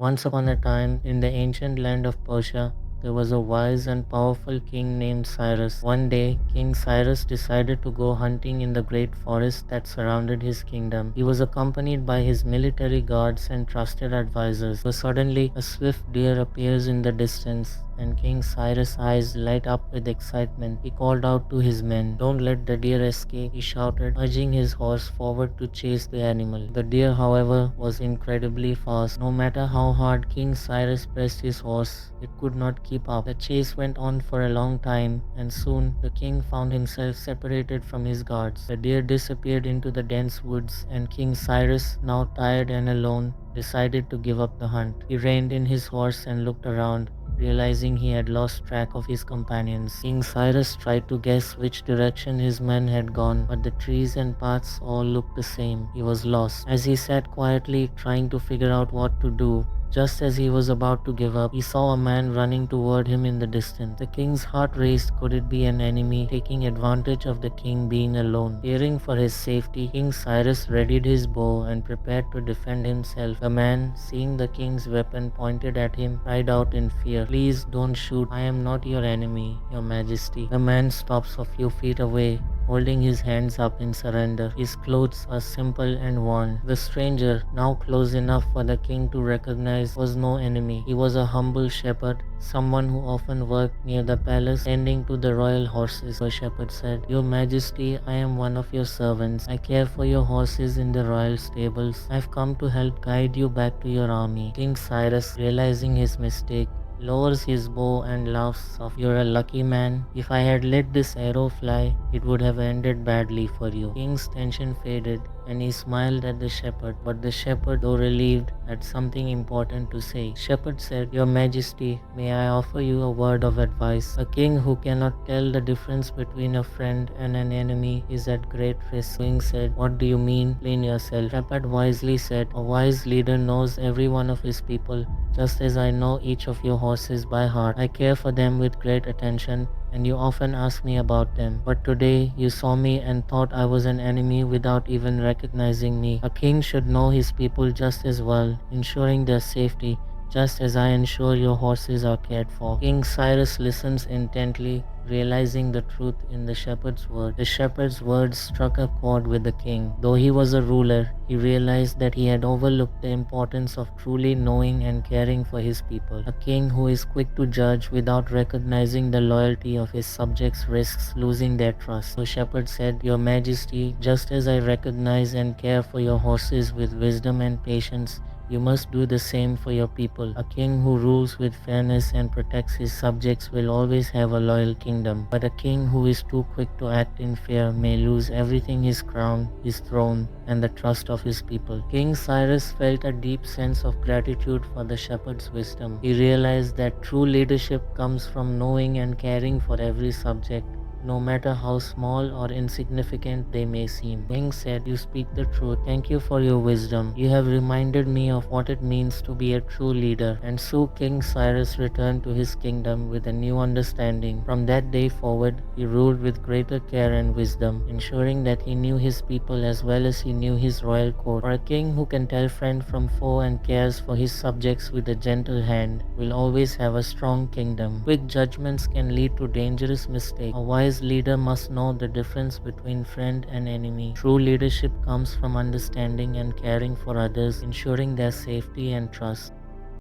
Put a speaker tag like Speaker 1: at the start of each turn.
Speaker 1: Once upon a time, in the ancient land of Persia, there was a wise and powerful king named Cyrus. One day, King Cyrus decided to go hunting in the great forest that surrounded his kingdom. He was accompanied by his military guards and trusted advisors. But suddenly, a swift deer appears in the distance, and King Cyrus' eyes light up with excitement. He called out to his men, "Don't let the deer escape," he shouted, urging his horse forward to chase the animal. The deer, however, was incredibly fast. No matter how hard King Cyrus pressed his horse, it could not keep up. The chase went on for a long time, and soon the king found himself separated from his guards. The deer disappeared into the dense woods, and King Cyrus, now tired and alone, decided to give up the hunt. He reined in his horse and looked around, realizing he had lost track of his companions. King Cyrus tried to guess which direction his men had gone, but the trees and paths all looked the same. He was lost. As he sat quietly trying to figure out what to do, just as he was about to give up, he saw a man running toward him in the distance. The king's heart raced. Could it be an enemy taking advantage of the king being alone? Fearing for his safety, King Cyrus readied his bow and prepared to defend himself. The man, seeing the king's weapon pointed at him, cried out in fear, "Please don't shoot. I am not your enemy, your majesty." The man stops a few feet away, holding his hands up in surrender. His clothes are simple and worn. The stranger, now close enough for the king to recognize, was no enemy. He was a humble shepherd, someone who often worked near the palace tending to the royal horses. The shepherd said, "Your Majesty, I am one of your servants. I care for your horses in the royal stables. I've come to help guide you back to your army." King Cyrus, realizing his mistake, lowers his bow and laughs softly. "You're a lucky man. If I had let this arrow fly, it would have ended badly for you." King's tension faded, and he smiled at the shepherd. But the shepherd, though relieved, had something important to say. Shepherd said, "Your Majesty, may I offer you a word of advice? A king who cannot tell the difference between a friend and an enemy is at great risk." King said, "What do you mean? Explain yourself." Shepherd wisely said, "A wise leader knows every one of his people, just as I know each of your horses by heart. I care for them with great attention, and you often ask me about them. But today you saw me and thought I was an enemy without even recognizing me. A king should know his people just as well, ensuring their safety, just as I ensure your horses are cared for." King Cyrus listens intently, realizing the truth in the shepherd's word. The shepherd's words struck a chord with the king. Though he was a ruler, he realized that he had overlooked the importance of truly knowing and caring for his people. A king who is quick to judge without recognizing the loyalty of his subjects risks losing their trust. The shepherd said, "Your Majesty, just as I recognize and care for your horses with wisdom and patience, you must do the same for your people. A king who rules with fairness and protects his subjects will always have a loyal kingdom. But a king who is too quick to act in fear may lose everything: his crown, his throne, and the trust of his people." King Cyrus felt a deep sense of gratitude for the shepherd's wisdom. He realized that true leadership comes from knowing and caring for every subject, no matter how small or insignificant they may seem. King said, "You speak the truth. Thank you for your wisdom. You have reminded me of what it means to be a true leader." And so King Cyrus returned to his kingdom with a new understanding. From that day forward, he ruled with greater care and wisdom, ensuring that he knew his people as well as he knew his royal court. For a king who can tell friend from foe and cares for his subjects with a gentle hand will always have a strong kingdom. Quick judgments can lead to dangerous mistakes. A wise leader must know the difference between friend and enemy. True leadership comes from understanding and caring for others, ensuring their safety and trust.